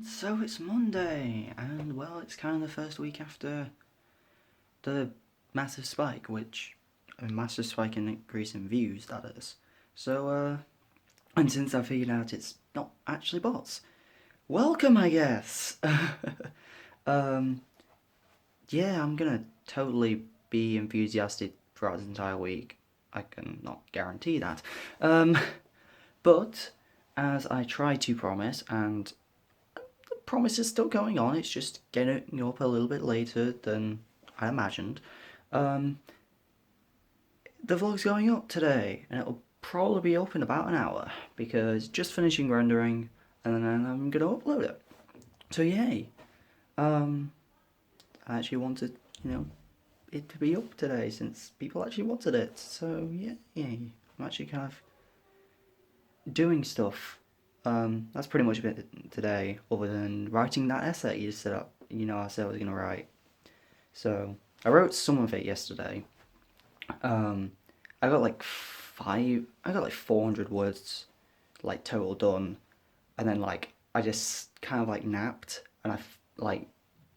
So it's Monday, and well, it's kind of the first week after the massive spike, which a massive spike in increase in views, that is. And since I figured out it's not actually bots, welcome, I guess. um, yeah, I'm gonna totally be enthusiastic throughout this entire week. I can not guarantee that. Um, but as I try to promise, and promise is still going on. It's just getting up a little bit later than I imagined. Um, the vlog's going up today, and it'll probably be up in about an hour because just finishing rendering, and then I'm gonna upload it. So yay! Um, I actually wanted, it to be up today since people actually wanted it. So yeah, I'm actually kind of doing stuff. That's pretty much it today, other than writing that essay you set up. I said I was gonna write. So I wrote some of it yesterday. Um, I got like 400 words, like total done, and then like I just kind of like napped, and like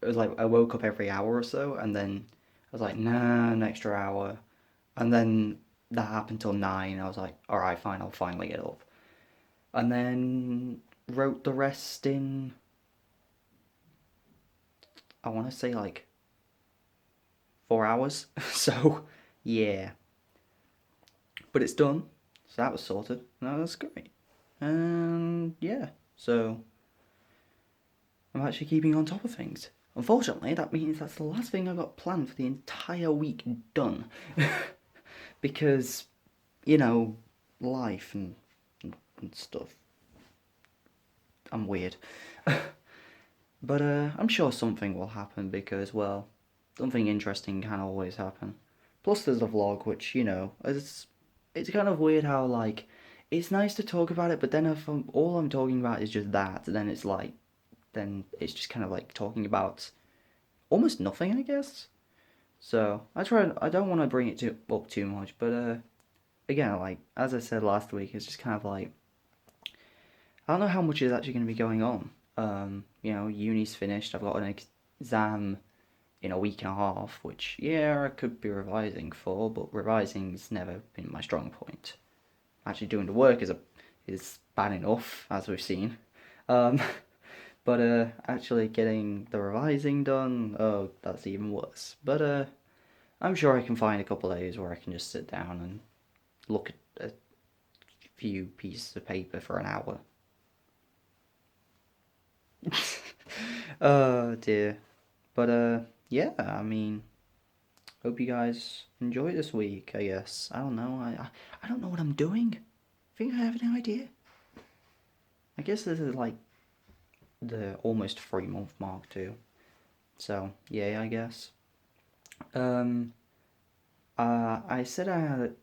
it was like I woke up every hour or so, and then I was like, nah, an extra hour, and then that happened till 9. I was like, all right, fine, I'll finally get up, and then wrote the rest in, I want to say like 4 hours. So yeah, but it's done. So that was sorted. No, that's great. And yeah, so I'm actually keeping on top of things. Unfortunately, that means that's the last thing I got planned for the entire week done. Because, life and stuff. I'm weird. But I'm sure something will happen because, well, something interesting can always happen. Plus, there's the vlog, which, it's kind of weird how, like, it's nice to talk about it, but then if all I'm talking about is just that, then it's just kind of like talking about almost nothing, I guess. So I don't want to bring it up too much, but again, like as I said last week, it's just kind of like I don't know how much is actually going to be going on. Uni's finished. I've got an exam in a week and a half, which yeah, I could be revising for, but revising's never been my strong point. Actually, doing the work is bad enough, as we've seen. Um, but actually getting the revising done, oh, that's even worse. But I'm sure I can find a couple of days where I can just sit down and look at a few pieces of paper for an hour. Oh dear. But yeah, I mean, hope you guys enjoy this week. I guess I don't know. I don't know what I'm doing. Think I have any idea? I guess this is like the almost 3 month mark too. So yeah, I guess. Um, I said I had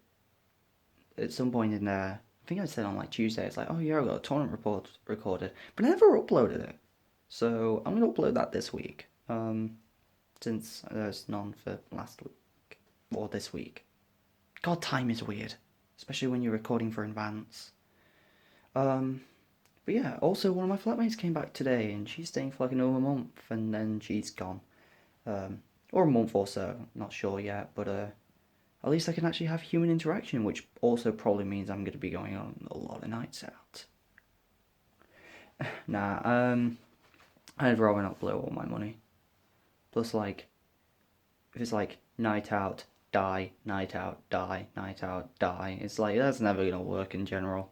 at some point in there. I think I said on like Tuesday. It's like, oh yeah, I got a tournament report recorded, but I never uploaded it. So I'm gonna upload that this week. Since there's none for last week or this week. God, time is weird, especially when you're recording for advance. Um, but yeah, also one of my flatmates came back today, and she's staying for like another month, and then she's gone. Or a month or so, not sure yet, but at least I can actually have human interaction, which also probably means I'm going to be going on a lot of nights out. Nah, I'd rather not blow all my money. Plus, like, if it's like night out, die, night out, die, night out, die, it's like that's never gonna work in general.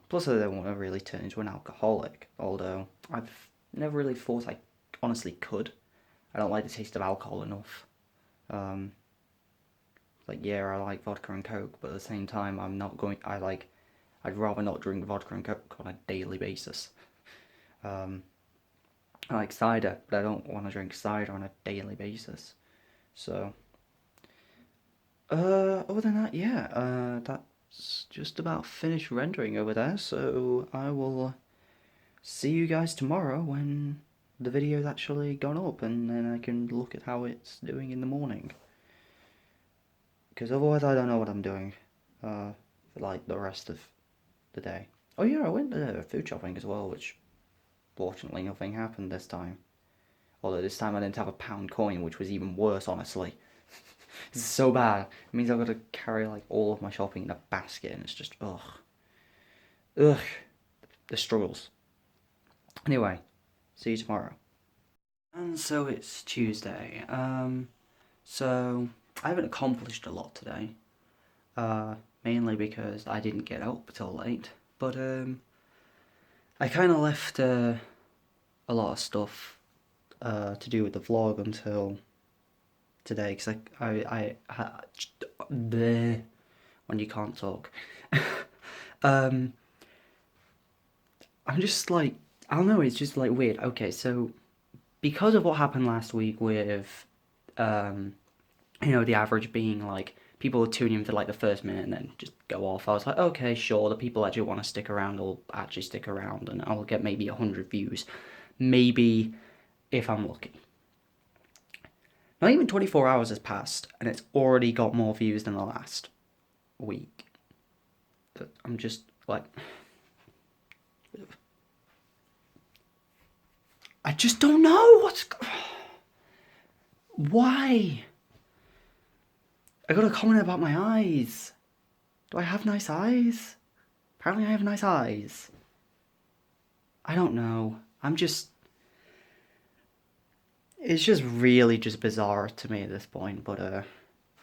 Plus, I don't want to really turn into an alcoholic, although I've never really thought I honestly could. I don't like the taste of alcohol enough. Um, like, yeah, I like vodka and coke, but at the same time, I'm not going. I'd rather not drink vodka and coke on a daily basis. Um, I like cider, but I don't want to drink cider on a daily basis. So, other than that, yeah, that's just about finished rendering over there. So I will see you guys tomorrow when the video's actually gone up, and then I can look at how it's doing in the morning. Because otherwise, I don't know what I'm doing, for like the rest of the day. Oh yeah, I went food shopping as well, which fortunately nothing happened this time. Although this time I didn't have a pound coin, which was even worse, honestly. It's so bad. It means I've got to carry like all of my shopping in a basket, and it's just ugh, ugh, the struggles. Anyway, see you tomorrow. And so it's Tuesday. So I haven't accomplished a lot today. Mainly because I didn't get up till late. But I kind of left a lot of stuff to do with the vlog until today, because bleh, when you can't talk. I'm just like, I don't know, it's just like weird. Okay, so because of what happened last week with, the average being like people would tune in for like the first minute and then just go off. I was like, okay, sure, the people actually want to stick around will actually stick around, and I'll get maybe 100 views, maybe, if I'm lucky. Not even 24 hours has passed, and it's already got more views than the last week. I'm just like, I just don't know why. I got a comment about my eyes. Do I have nice eyes? Apparently I have nice eyes. I don't know. It's just really just bizarre to me at this point, but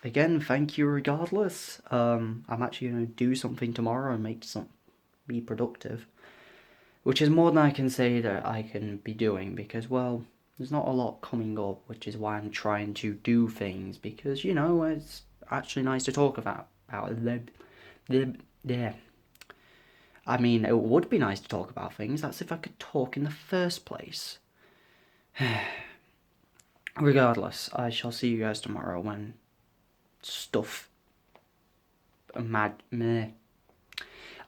again, thank you regardless. I'm actually gonna do something tomorrow and be productive, which is more than I can say that I can be doing, because, well, there's not a lot coming up, which is why I'm trying to do things, because, it's actually nice to talk about yeah. I mean, it would be nice to talk about things. That's if I could talk in the first place. Regardless, I shall see you guys tomorrow when stuff mad meh.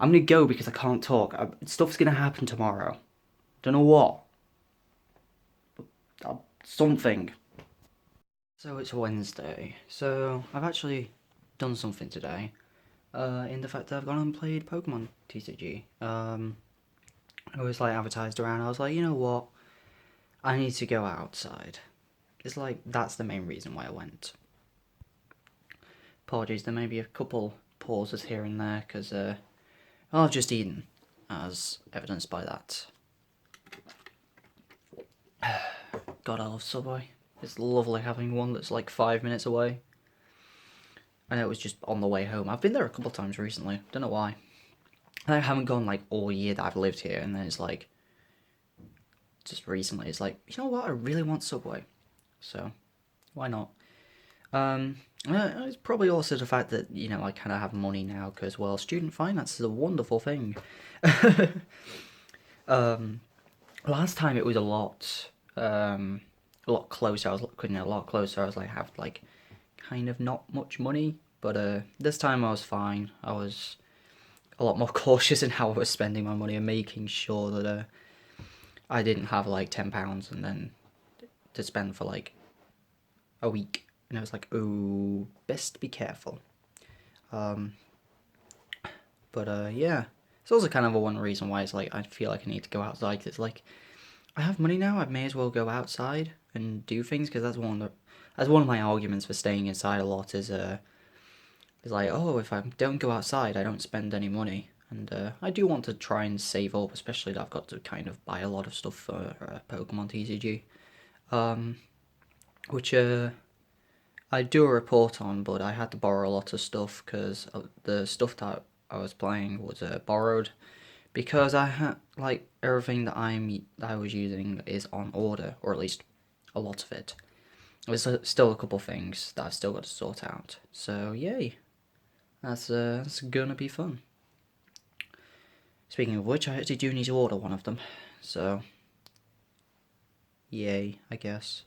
I'm gonna go because I can't talk. Stuff's gonna happen tomorrow. Don't know what. But something. So it's Wednesday. So I've actually done something today. In the fact that I've gone and played Pokemon TCG. It was like advertised around. I was like, you know what? I need to go outside. It's like that's the main reason why I went. Apologies, there may be a couple pauses here and there because I've just eaten, as evidenced by that. God, I love Subway. It's lovely having one that's like 5 minutes away. I know it was just on the way home. I've been there a couple times recently. Don't know why. I haven't gone like all year that I've lived here, and then it's like just recently it's like, you know what, I really want Subway, so why not? It's probably also the fact that I kind of have money now, because, well, student finance is a wonderful thing. Last time it was a lot closer. I was looking a lot closer. I was like, have like kind of not much money, but this time I was fine. I was a lot more cautious in how I was spending my money and making sure that I didn't have like £10 and then to spend for like a week. And I was like, oh, best be careful. Yeah. It's also kind of one reason why it's like I feel like I need to go outside. 'Cause it's like I have money now. I may as well go outside and do things, because that's one of my arguments for staying inside a lot is like, oh, if I don't go outside, I don't spend any money. And I do want to try and save up, especially that I've got to kind of buy a lot of stuff for Pokemon TCG, which I do a report on, but I had to borrow a lot of stuff because the stuff that I was playing was borrowed, because I had like everything that I was using is on order, or at least a lot of it. There's still a couple things that I've still got to sort out. So yay, that's gonna be fun. Speaking of which, I actually do need to order one of them. So yay, I guess.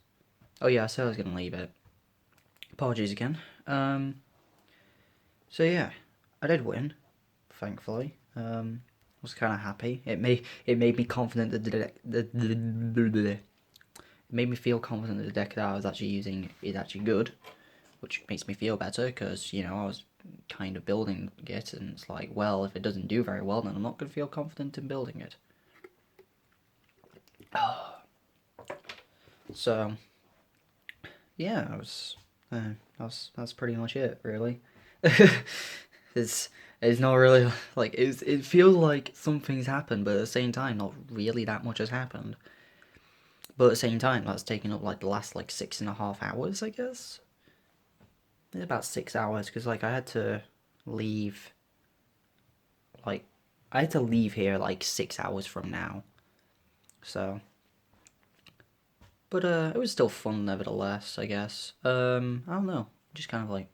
Oh yeah, I said I was gonna leave it. Apologies again. So yeah, I did win, thankfully. Was kind of happy. It made me confident that it made me feel confident that the deck that I was actually using is actually good, which makes me feel better, because I was kind of building it, and it's like, well, if it doesn't do very well, then I'm not gonna feel confident in building it. So yeah, that's pretty much it, really. it's it's not really like it feels like something's happened, but at the same time, not really that much has happened. But at the same time, that's taken up like the last like 6.5 hours, I guess. It's about 6 hours because like leave like I had to leave here like 6 hours from now. So, but it was still fun nevertheless, I guess. I don't know, just kind of like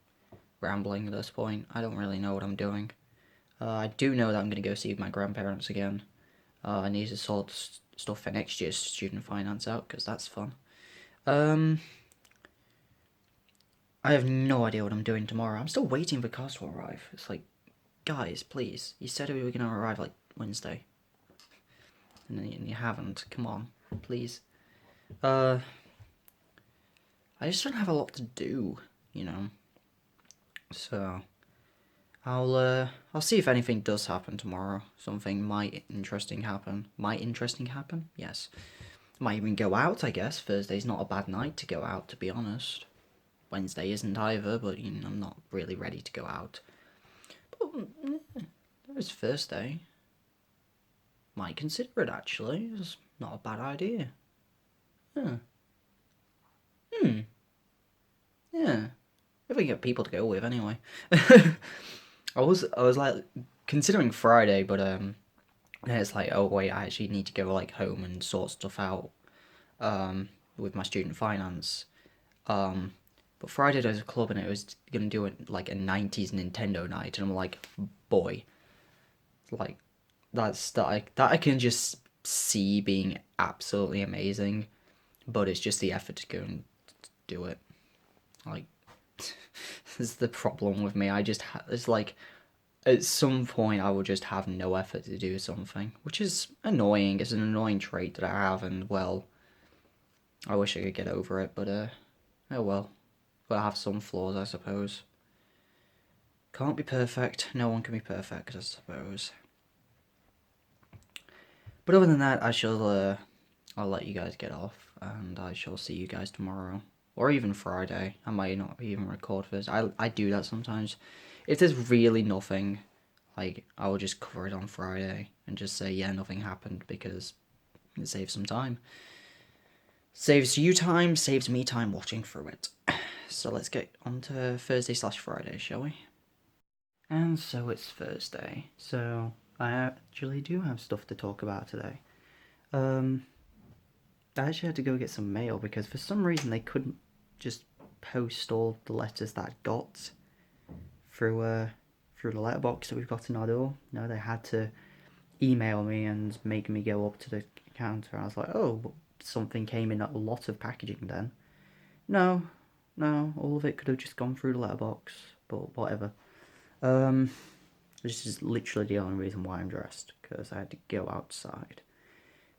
rambling at this point. I don't really know what I'm doing. I do know that I'm gonna go see my grandparents again. I need to sort stuff for next year's student finance out because that's fun. Um, I have no idea what I'm doing tomorrow. I'm still waiting for cars to arrive. It's like, guys, please. You said we were gonna arrive like Wednesday, and you haven't. Come on, please. I just don't have a lot to do, you know. So I'll see if anything does happen tomorrow. Something might interesting happen. Might interesting happen? Yes. Might even go out, I guess. Thursday's not a bad night to go out, to be honest. Wednesday isn't either, but you know, I'm not really ready to go out. But it's Thursday. Might consider it actually. It's not a bad idea. Yeah. Yeah. If we can get people to go with, anyway. I was like considering Friday, but it's like, oh wait, I actually need to go like home and sort stuff out with my student finance. But Friday there's a club and it was gonna do it like a 90s Nintendo night, and I'm like, boy, like that I can just see being absolutely amazing, but it's just the effort to go and do it. Like, this is the problem with me. It's like at some point I will just have no effort to do something, which is annoying. It's an annoying trait that I have, and well, I wish I could get over it, but oh well. But I have some flaws, I suppose. Can't be perfect. No one can be perfect, I suppose. But other than that, I'll let you guys get off, and I shall see you guys tomorrow. Or even Friday. I might not even record this. I do that sometimes. If there's really nothing, like, I will just cover it on Friday and just say, yeah, nothing happened, because it saves some time. Saves you time, saves me time watching through it. So let's get on to Thursday/Friday, shall we? And so it's Thursday. So I actually do have stuff to talk about today. Um, I actually had to go get some mail because for some reason they couldn't just post all the letters that I got through the letterbox that we've got in our door. No, they had to email me and make me go up to the counter. I was like, oh, something came in a lot of packaging then. No, no, all of it could have just gone through the letterbox, but whatever. Um, this is literally the only reason why I'm dressed, because I had to go outside.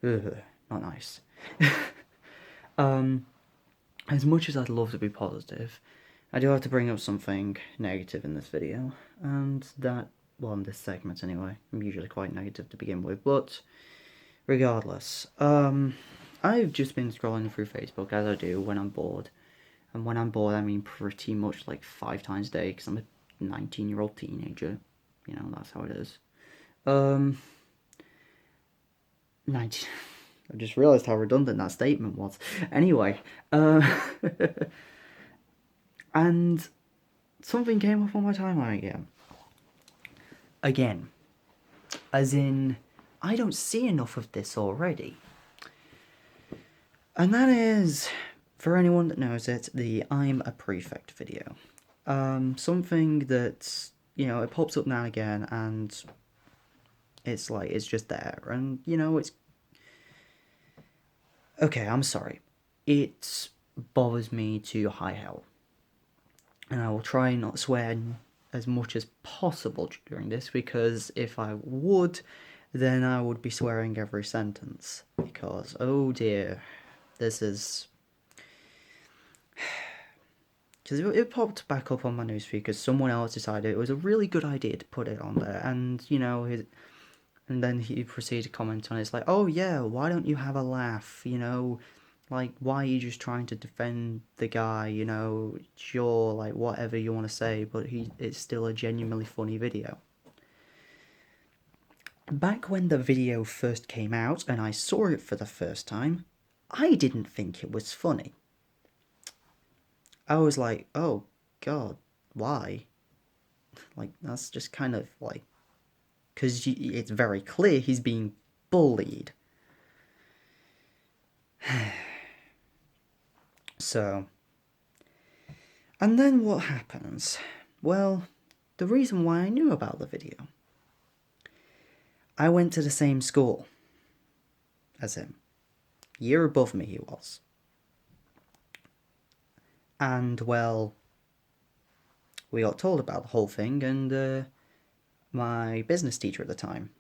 Ugh, not nice. As much as I'd love to be positive, I do have to bring up something negative in this video, and that, well, in this segment anyway, I'm usually quite negative to begin with, but regardless, I've just been scrolling through Facebook, as I do when I'm bored, and when I'm bored I mean pretty much like 5 times a day, because I'm a 19-year-old teenager, you know, that's how it is. 19... I just realised how redundant that statement was. Anyway, and something came up on my timeline again. Again. As in, I don't see enough of this already. And that is, for anyone that knows it, the I'm a Prefect video. Something that, you know, it pops up now and again, and it's like, it's just there. And, you know, it's... Okay, I'm sorry. It bothers me to high hell. And I will try not to swear as much as possible during this, because if I would, then I would be swearing every sentence. Because, oh dear, this is... Because it popped back up on my newsfeed because someone else decided it was a really good idea to put it on there. And, you know, and then he proceeded to comment on it. It's like, oh yeah, why don't you have a laugh? You know, Like, why are you just trying to defend the guy, you know? Sure, like, whatever you want to say, but it's still a genuinely funny video. Back when the video first came out and I saw it for the first time, I didn't think it was funny. I was like, oh god, why? Like, that's just kind of like... Because it's very clear he's being bullied. So... And then what happens? Well, the reason why I knew about the video... I went to the same school as him. Year above me he was. And, well, we got told about the whole thing, and my business teacher at the time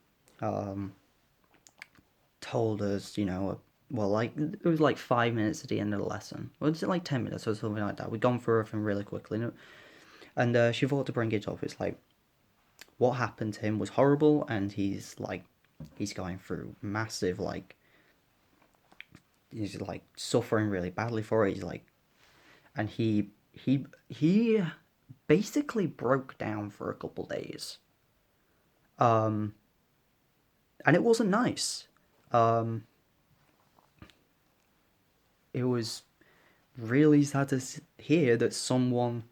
told us, you know, well, like, it was like 5 minutes at the end of the lesson. Or was it like 10 minutes or something like that? We'd gone through everything really quickly. And she thought to bring it up. It's like, what happened to him was horrible, and he's going through massive, like, he's like suffering really badly for it. He's like, and he basically broke down for a couple days. And it wasn't nice. It was really sad to hear that someone,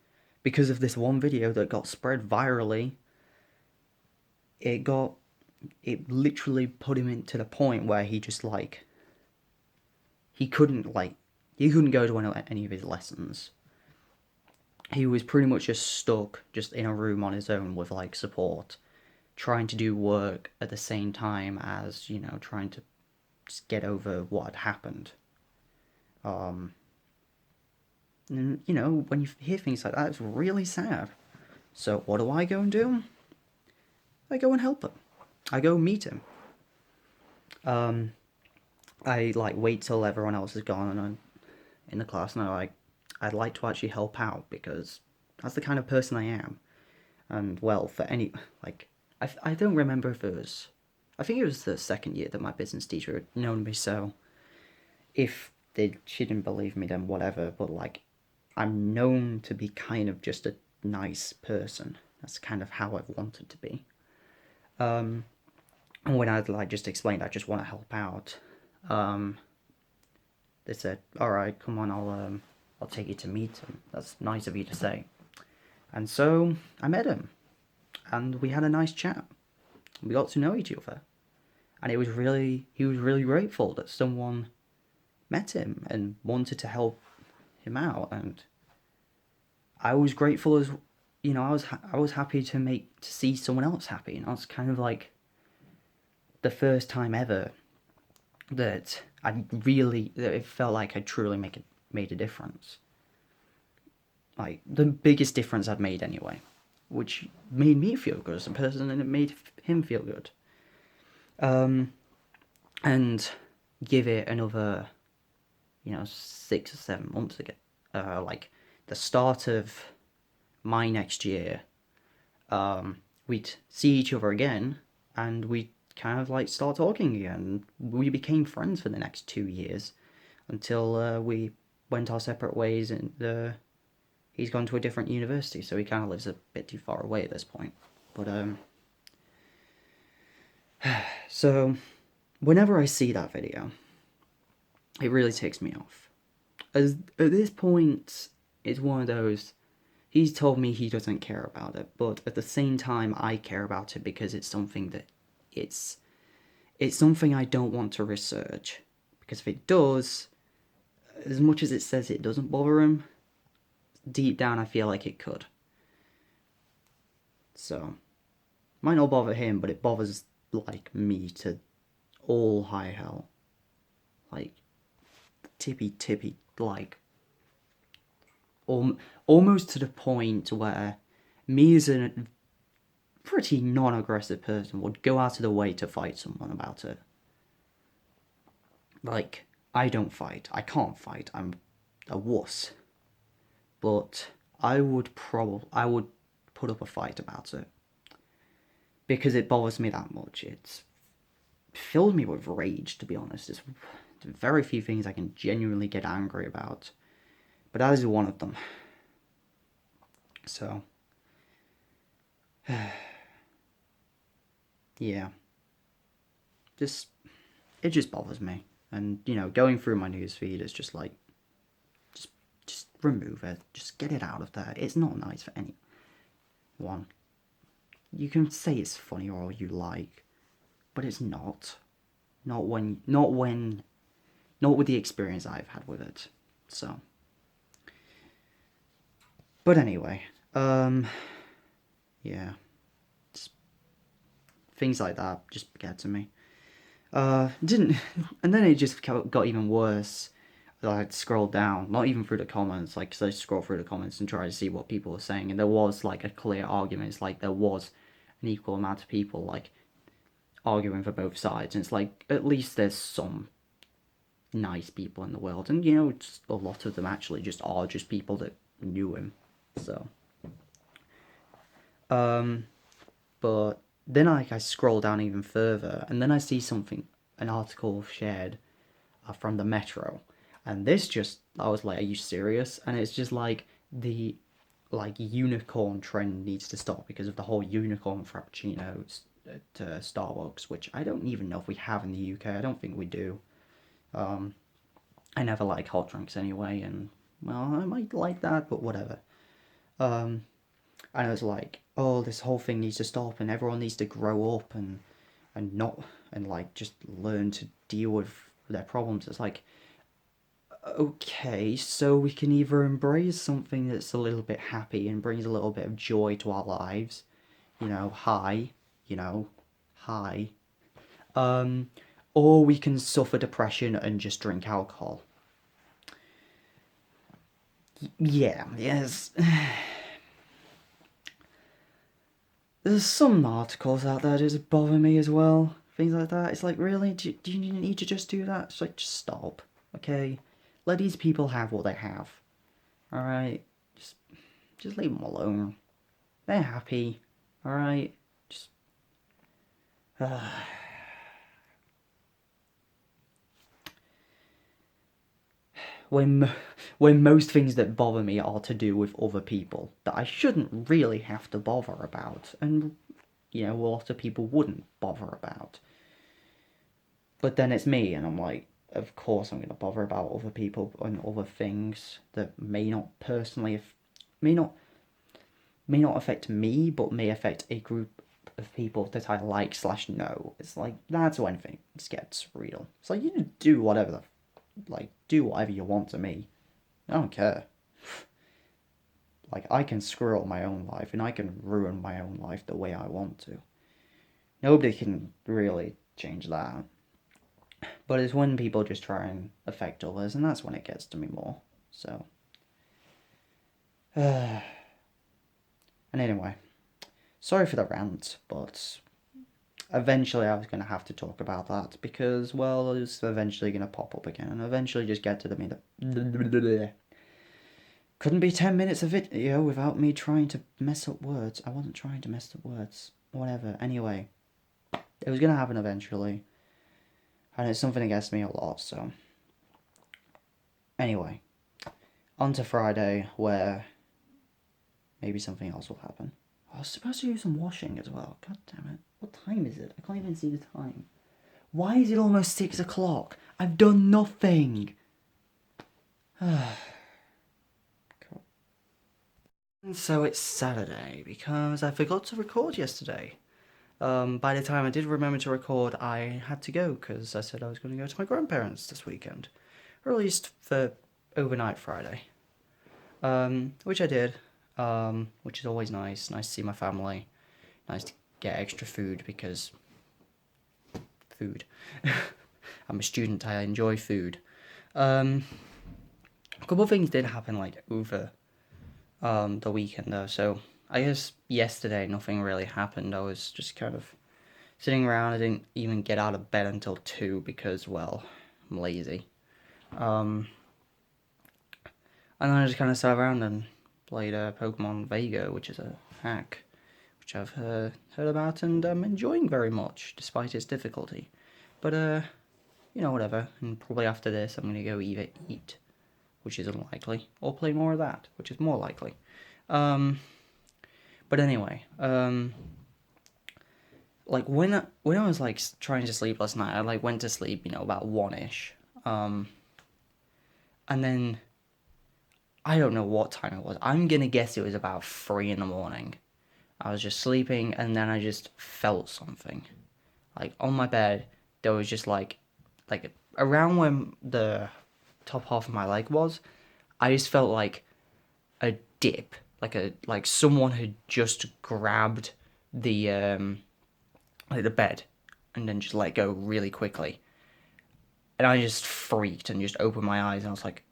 because of this one video that got spread virally, it literally put him into the point where he just, like, he couldn't go to any of his lessons. He was pretty much just stuck just in a room on his own with, like, support, trying to do work at the same time as, you know, trying to just get over what had happened. And, you know, when you hear things like that, it's really sad. So what do I go and do? I go and help him. I go meet him. I, like, wait till everyone else is gone and I'm in the class, and I'd like to actually help out, because that's the kind of person I am. And, well, for any, like, I don't remember if it was... I think it was the second year that my business teacher had known me, so if she didn't believe me, then whatever, but, like, I'm known to be kind of just a nice person. That's kind of how I've wanted to be. And when I'd, like, just explained I just want to help out, they said, alright, come on, I'll take you to meet him. That's nice of you to say. And so I met him, and we had a nice chat. We got to know each other, and he was really grateful that someone met him and wanted to help him out, and I was grateful as, you know, I was happy to see someone else happy, and that's kind of like the first time ever that it felt like I truly made a difference. Like, the biggest difference I'd made anyway, which made me feel good as a person, and it made him feel good. And give it another, you know, 6 or 7 months ago, like, the start of my next year, we'd see each other again, and we'd kind of, like, start talking again. We became friends for the next 2 years, until we went our separate ways, and he's gone to a different university, so he kind of lives a bit too far away at this point. But, so, whenever I see that video, it really ticks me off. At this point, it's one of those, he's told me he doesn't care about it, but at the same time, I care about it, because it's something that, it's something I don't want to research. Because if it does, as much as it says it doesn't bother him, deep down I feel like it could. So, might not bother him, but it bothers, like, me to all high hell. Like, tippy, like, almost to the point where me as a pretty non-aggressive person would go out of the way to fight someone about it. Like, I don't fight. I can't fight. I'm a wuss. But I would put up a fight about it, because it bothers me that much. It's filled me with rage, to be honest. It's very few things I can genuinely get angry about, but that is one of them. So, yeah, it just bothers me. And, going through my newsfeed is just like, just remove it. Just get it out of there. It's not nice for anyone. You can say it's funny or all you like, but it's not. Not with the experience I've had with it. So. But anyway, yeah. Just things like that just get to me. Didn't, and then it just got even worse. I scrolled down, not even through the comments, like, 'cause I scrolled through the comments and tried to see what people were saying, and there was, like, a clear argument. It's like there was an equal amount of people, like, arguing for both sides, and it's like, at least there's some nice people in the world, and, just a lot of them actually just are just people that knew him, so. But then I scroll down even further, and then I see an article shared from the Metro, and I was like, are you serious? And it's just like, the unicorn trend needs to stop because of the whole unicorn frappuccinos at Starbucks, which I don't even know if we have in the UK. I don't think we do. I never like hot drinks anyway, and, well, I might like that, but whatever. And I was like, oh, this whole thing needs to stop, and everyone needs to grow up and not, and, like, just learn to deal with their problems. It's like, okay, so we can either embrace something that's a little bit happy and brings a little bit of joy to our lives, high, high, or we can suffer depression and just drink alcohol. Yeah, yes. There's some articles out there that just bother me as well. Things like that. It's like, really? Do you need to just do that? It's like, just stop, okay? Let these people have what they have. Alright? Just leave them alone. They're happy. Alright? Just. When most things that bother me are to do with other people that I shouldn't really have to bother about, and, a lot of people wouldn't bother about. But then it's me, and I'm like, of course I'm going to bother about other people and other things that may not affect me, but may affect a group of people that I like/know. It's like, that's when things gets real. It's like, you do whatever you want to me. I don't care. Like, I can screw up my own life, and I can ruin my own life the way I want to. Nobody can really change that. But it's when people just try and affect others, and that's when it gets to me more. So. And anyway, sorry for the rant, but eventually I was going to have to talk about that because, well, it's eventually going to pop up again and eventually just get to the meat. Couldn't be 10 minutes of video without me trying to mess up words. I wasn't trying to mess up words. Whatever. Anyway, it was going to happen eventually. And it's something that gets me a lot, so. Anyway, on to Friday, where maybe something else will happen. I was supposed to do some washing as well. God damn it. What time is it? I can't even see the time. Why is it almost 6 o'clock? I've done nothing. So it's Saturday because I forgot to record yesterday. By the time I did remember to record, I had to go because I said I was going to go to my grandparents this weekend. Or at least for overnight Friday. Which I did. Which is always nice. Nice to see my family. Nice to get extra food because food. I'm a student, I enjoy food. A couple of things did happen over the weekend though, so I guess yesterday nothing really happened. I was just kind of sitting around. I didn't even get out of bed until 2 because, well, I'm lazy. And then I just kind of sat around and played Pokemon Vega, which is a hack, which I've heard about and I'm enjoying very much, despite its difficulty. But, whatever. And probably after this, I'm going to go either eat, which is unlikely, or play more of that, which is more likely. But anyway, like when I was like trying to sleep last night, I like went to sleep, about 1ish. And then I don't know what time it was. I'm gonna guess it was about 3 in the morning. I was just sleeping, and then I just felt something. Like on my bed, there was just like around where the top half of my leg was. I just felt like a dip, like someone had just grabbed the the bed, and then just let go really quickly. And I just freaked and just opened my eyes, and I was like,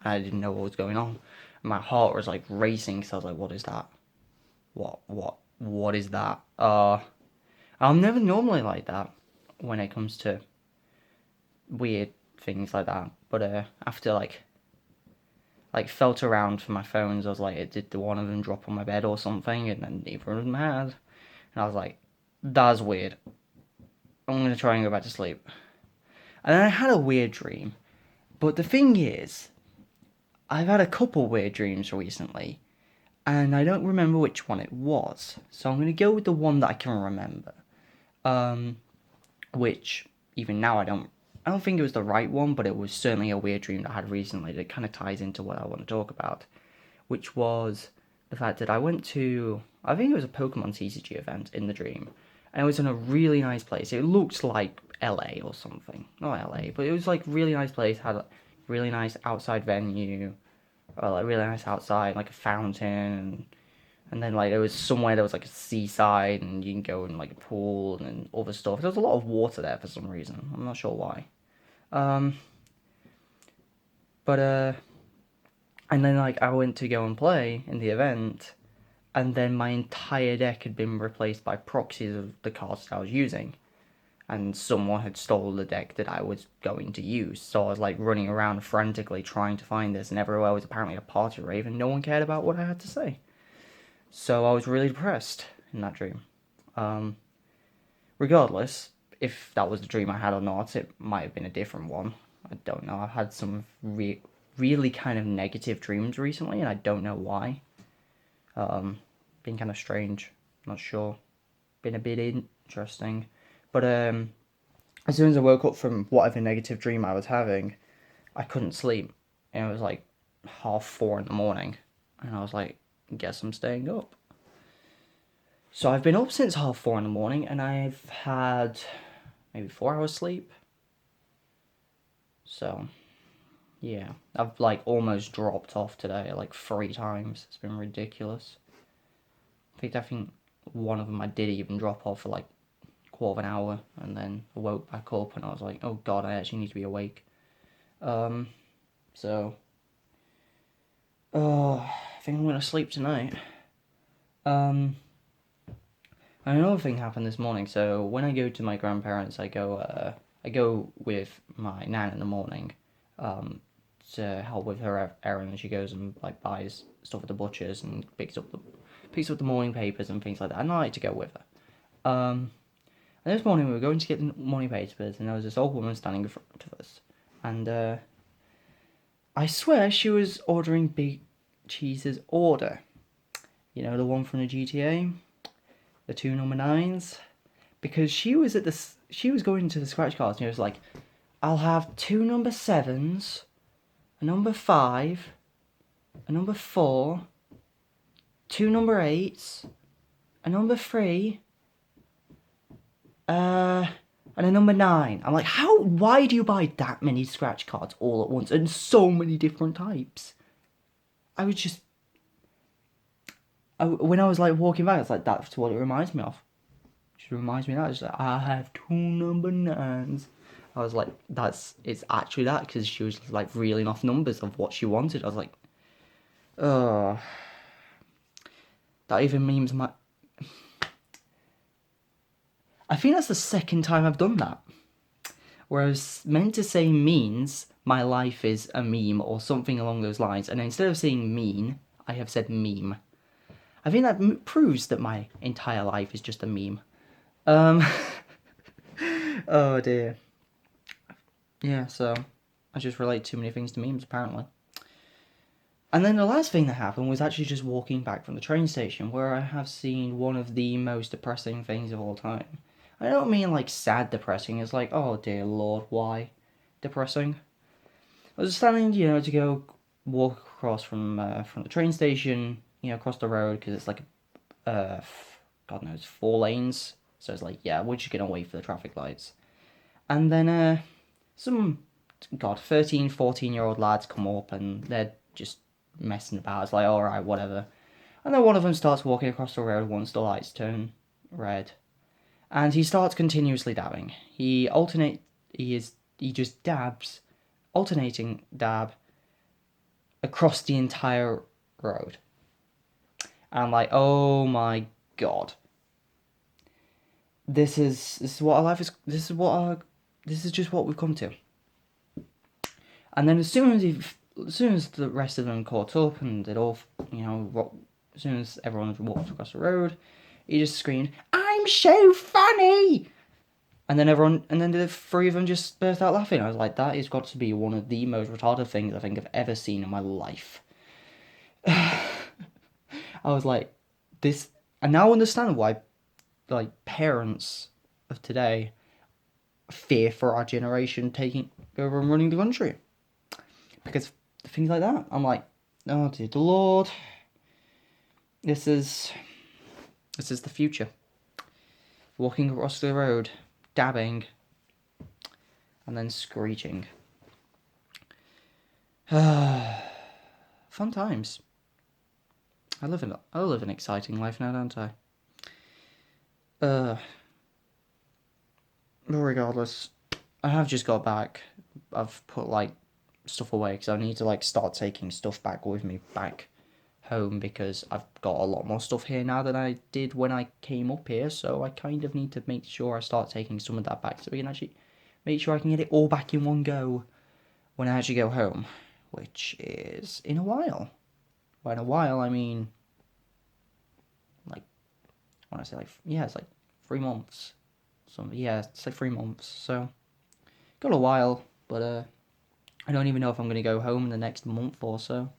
I didn't know what was going on. My heart was like racing, so I was like, what is that? What is that? I'm never normally like that when it comes to weird things like that. But after like felt around for my phones, I was like, did one of them drop on my bed or something? And then neither of them had. And I was like, that's weird. I'm gonna try and go back to sleep. And then I had a weird dream. But the thing is, I've had a couple weird dreams recently, and I don't remember which one it was. So I'm gonna go with the one that I can remember. Which even now I don't think it was the right one, but it was certainly a weird dream that I had recently that kind of ties into what I want to talk about, which was the fact that I went to, I think it was a Pokemon TCG event in the dream, and it was in a really nice place. It looked like LA or something, not LA, but it was like really nice place, had a really nice outside venue, or like really nice outside, like a fountain, and then like there was somewhere there was like a seaside, and you can go in like a pool and other stuff. There was a lot of water there for some reason. I'm not sure why. But and then like I went to go and play in the event, and then my entire deck had been replaced by proxies of the cards that I was using, and someone had stolen the deck that I was going to use. So I was like running around frantically trying to find this, and everywhere was apparently a party rave, and no one cared about what I had to say. So I was really depressed in that dream. Regardless, if that was the dream I had or not, it might have been a different one. I don't know. I've had some really kind of negative dreams recently, and I don't know why. Been kind of strange. Not sure. Been a bit interesting. But as soon as I woke up from whatever negative dream I was having, I couldn't sleep. And it was like 4:30 in the morning. And I was like, guess I'm staying up. So I've been up since 4:30 in the morning, and I've had maybe 4 hours sleep. So, yeah. I've like almost dropped off today like 3 times. It's been ridiculous. I think one of them I did even drop off for like a quarter of an hour, and then I woke back up and I was like, oh god, I actually need to be awake. So, I think I'm gonna sleep tonight. And another thing happened this morning. So when I go to my grandparents, I go with my nan in the morning, to help with her errand. She goes and like buys stuff at the butcher's and picks up the morning papers and things like that. And I like to go with her. And this morning we were going to get the morning papers, and there was this old woman standing in front of us, and I swear she was ordering Big Cheese's order. You know, the one from the GTA, the 2 number 9s, because she was going to the scratch cards, and it was like, I'll have 2 number 7s, a number 5, a number 4, 2 number 8s, a number 3, and a number 9. I'm like, why do you buy that many scratch cards all at once, and so many different types? When I was like walking back, I was like, that's what it reminds me of. She reminds me of that. She's like, I have 2 number 9s. I was like, it's actually that, because she was like reeling off numbers of what she wanted. I was like, oh, that even means I think that's the second time I've done that, where I was meant to say means my life is a meme or something along those lines, and instead of saying mean, I have said meme. I think that proves that my entire life is just a meme. Um, oh dear. Yeah, so I just relate too many things to memes, apparently. And then the last thing that happened was actually just walking back from the train station, where I have seen one of the most depressing things of all time. I don't mean like sad depressing, it's like, oh dear lord, why depressing? I was standing, to go walk across from the train station, across the road, because it's like, God knows, 4 lanes. So it's like, yeah, we're just gonna wait for the traffic lights. And then some, God, 13, 14-year-old lads come up and they're just messing about. It's like, alright, whatever. And then one of them starts walking across the road once the lights turn red. And he starts continuously dabbing. He just dabs, alternating dab across the entire road. And I'm like, oh my god. This is what our life is. This is just what we've come to. And then as soon as the rest of them caught up and it all, as soon as everyone walked across the road, he just screamed, "I'm so funny!" And then the three of them just burst out laughing. I was like, that has got to be one of the most retarded things I think I've ever seen in my life. I was like, this, I now understand why, like, parents of today fear for our generation taking over and running the country. Because things like that, I'm like, oh dear lord, this is the future. Walking across the road, dabbing, and then screeching. Fun times. I live an exciting life now, don't I? Regardless, I have just got back. I've put like stuff away because I need to like start taking stuff back with me back home because I've got a lot more stuff here now than I did when I came up here. So I kind of need to make sure I start taking some of that back so we can actually make sure I can get it all back in one go when I actually go home, which is in a while. By in a while, I mean like when I say like, yeah, it's like 3 months. It's like 3 months. So got a while, but I don't even know if I'm gonna go home in the next month or so.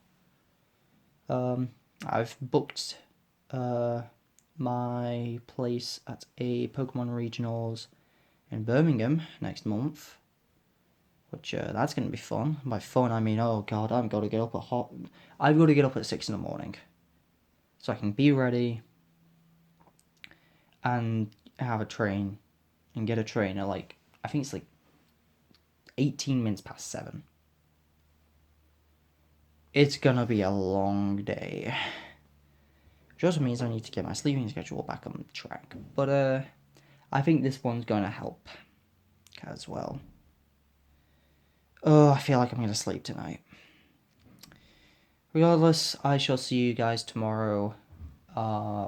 I've booked my place at a Pokemon Regionals in Birmingham next month, which that's gonna be fun. By fun, I mean, oh god, I've got to get up at 6 in the morning, so I can be ready and have a train and get a train at like, I think it's like 18 minutes past 7. It's gonna be a long day. Which also means I need to get my sleeping schedule back on track. But I think this one's gonna help as well. Oh, I feel like I'm gonna sleep tonight. Regardless, I shall see you guys tomorrow,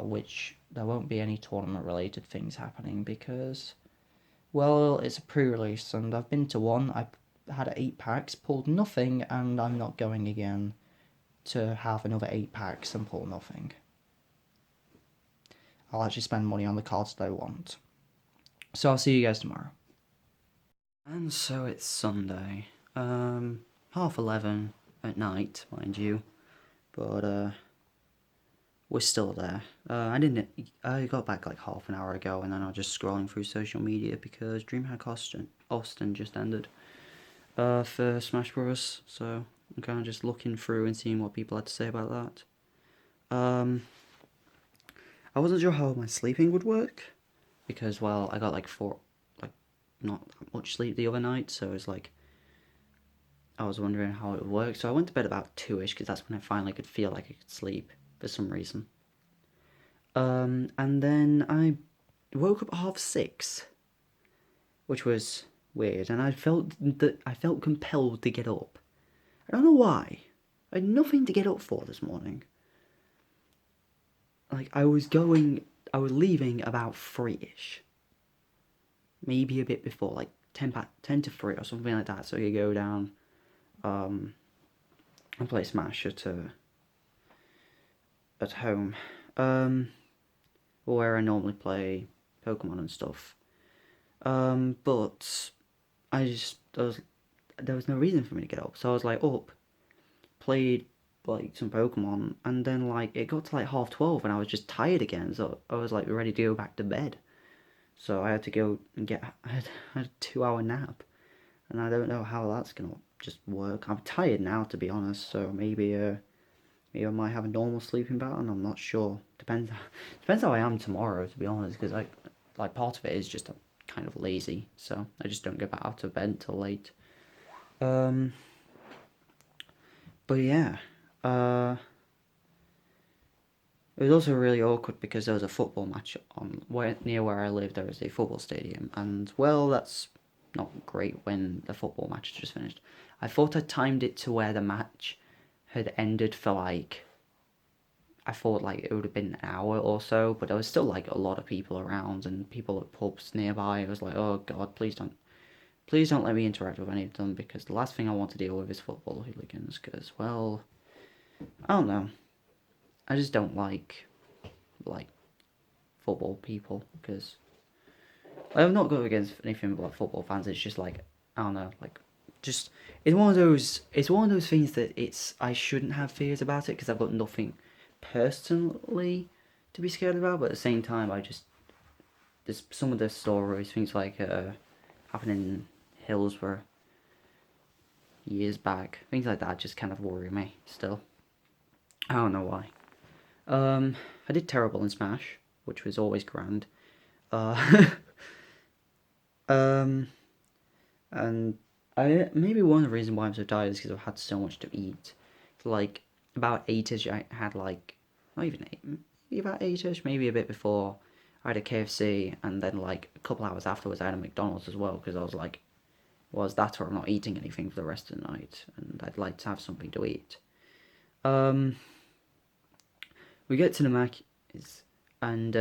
which there won't be any tournament related things happening because, well, it's a pre-release and I've been to one. I had 8 packs, pulled nothing, and I'm not going again to have another 8 packs and pull nothing. I'll actually spend money on the cards that I want. So I'll see you guys tomorrow. And so it's Sunday. 11:30 at night, mind you. But we're still there. I got back like half an hour ago, and then I was just scrolling through social media because DreamHack Austin just ended for Smash Bros. So I'm kind of just looking through and seeing what people had to say about that. I wasn't sure how my sleeping would work because, well, I got like not that much sleep the other night, so it's like I was wondering how it would work. So I went to bed about 2ish because that's when I finally could feel like I could sleep for some reason. And then I woke up at 6:30, which was weird, and I felt compelled to get up. I don't know why. I had nothing to get up for this morning. Like I was leaving about 3ish. Maybe a bit before, like 10 to 3 or something like that, so you go down and play Smash at home. where I normally play Pokemon and stuff. But there was no reason for me to get up, so I was like up, played like some Pokemon, and then like it got to like 12:30, and I was just tired again, so I was like ready to go back to bed. So I had to go and I had a 2 hour nap, and I don't know how that's gonna just work. I'm tired now, to be honest, so maybe I might have a normal sleeping pattern. I'm not sure. Depends how I am tomorrow, to be honest, because like part of it is just I'm kind of lazy, so I just don't get back out of bed till late. Um, but yeah, it was also really awkward because there was a football match on near where I live. There was a football stadium, and well, that's not great when the football match just finished. I thought I timed it to where the match had ended for like I thought like it would have been an hour or so, but there was still like a lot of people around and people at pubs nearby. I was like, oh god, please don't let me interact with any of them because the last thing I want to deal with is football hooligans. Because well, I don't know, I just don't like football people because I'm not going against anything but football fans. It's just like I don't know, like just it's one of those things that I shouldn't have fears about it because I've got nothing personally to be scared about, but at the same time there's some of the stories, things like happening in Hillsborough years back, things like that just kind of worry me still. I don't know why. I did terrible in Smash, which was always grand. Uh, um, and I maybe one of the reasons why I'm so tired is because I've had so much to eat. Like about 8ish, I had like not even 8, maybe about 8ish, maybe a bit before. I had a KFC, and then like a couple hours afterwards, I had a McDonald's as well because I was like, was that or I'm not eating anything for the rest of the night, and I'd like to have something to eat. Um, we get to the Mac, and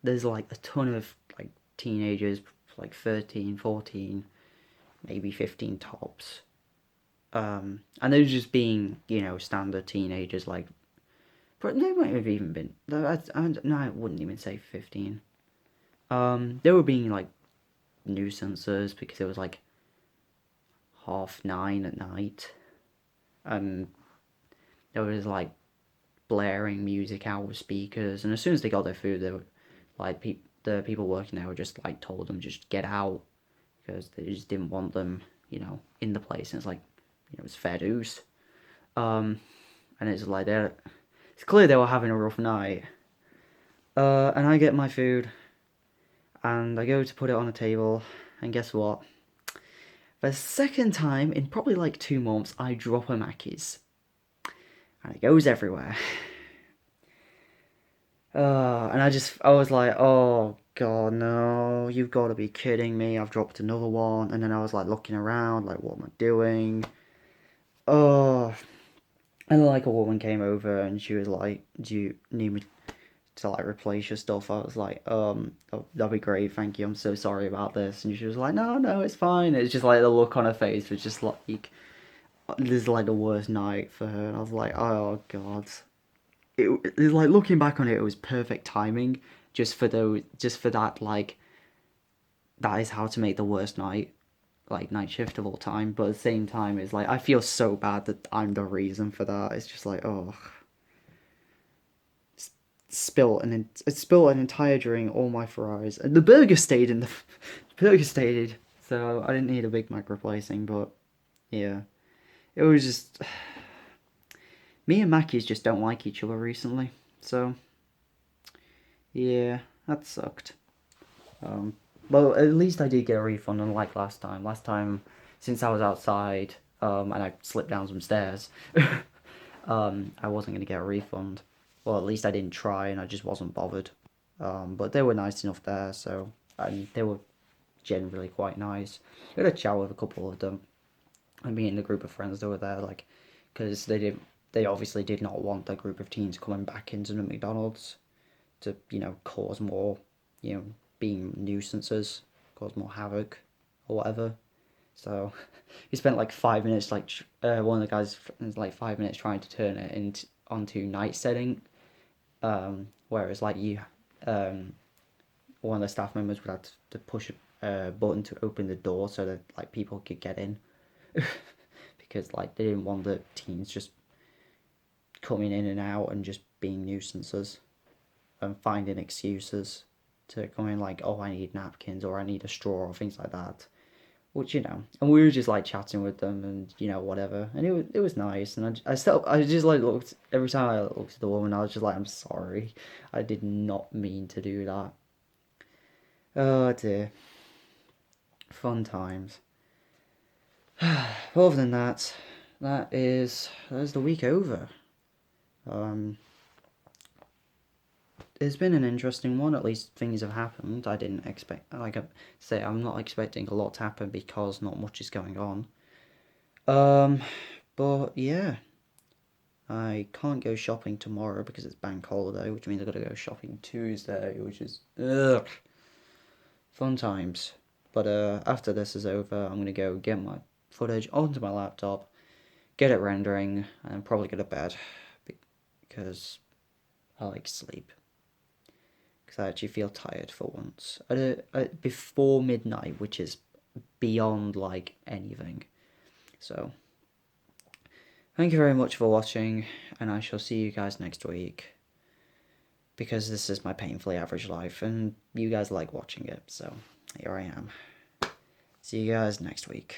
there's like a ton of like teenagers, like 13, 14, maybe 15 tops. And they're just being, standard teenagers, like, but they might have even been, no, I wouldn't even say 15. They were being, like, nuisances because it was, like, 9:30 at night, and there was, like, blaring music out with speakers, and as soon as they got their food, they were, like, the people working there were just, like, told them just get out, because they just didn't want them, in the place, and it's like, it's fair dues. And it's like it's clear they were having a rough night. And I get my food, and I go to put it on the table, and guess what? For the second time in probably like 2 months, I drop a Mackey's, and it goes everywhere. And I was like, oh god, no, you've got to be kidding me! I've dropped another one, and then I was like looking around, like, what am I doing? Oh, and then like a woman came over, and she was like, "Do you need me to like replace your stuff?" I was like, oh, that'd be great, thank you. I'm so sorry about this. And she was like, no, no, it's fine. It's just like the look on her face was just like this is like the worst night for her. And I was like, oh god. It's like looking back on it, it was perfect timing. Just for that, like that is how to make the worst night shift of all time. But at the same time, it's like I feel so bad that I'm the reason for that. It's just like, oh, it spilled an entire drink all my fries, and the burger stayed in the burger stayed. So I didn't need a Big Mac replacing, but yeah, it was just me and Mackey's just don't like each other recently. So yeah, that sucked. Well, at least I did get a refund, unlike last time. Last time, since I was outside, and I slipped down some stairs, I wasn't gonna get a refund. Well, at least I didn't try, and I just wasn't bothered. But they were nice enough there, so and they were generally quite nice. I had a chat with a couple of them. I mean, the group of friends that were there, like, because they obviously did not want the group of teens coming back into the McDonald's to, cause more, being nuisances, cause more havoc, or whatever. So, he spent like 5 minutes, like, one of the guys, like 5 minutes trying to turn it onto night setting, Whereas like one of the staff members would have to push a button to open the door so that like people could get in, because like they didn't want the teens just coming in and out and just being nuisances and finding excuses to come in, like, oh, I need napkins or I need a straw or things like that. Which, and we were just like chatting with them and whatever, and it was nice. And I just like looked every time I looked at the woman, I was just like, I'm sorry, I did not mean to do that. Oh dear, fun times. Other than that, that's the week over. It's been an interesting one. At least things have happened. I didn't expect, like I say, I'm not expecting a lot to happen because not much is going on. But yeah, I can't go shopping tomorrow because it's bank holiday, which means I've got to go shopping Tuesday, which is ugh, fun times. But after this is over, I'm gonna go get my footage onto my laptop, get it rendering, and probably go to bed because I like sleep. Because I actually feel tired for once. Before midnight, which is beyond like anything. So, thank you very much for watching, and I shall see you guys next week. Because this is my painfully average life, and you guys like watching it, so here I am. See you guys next week.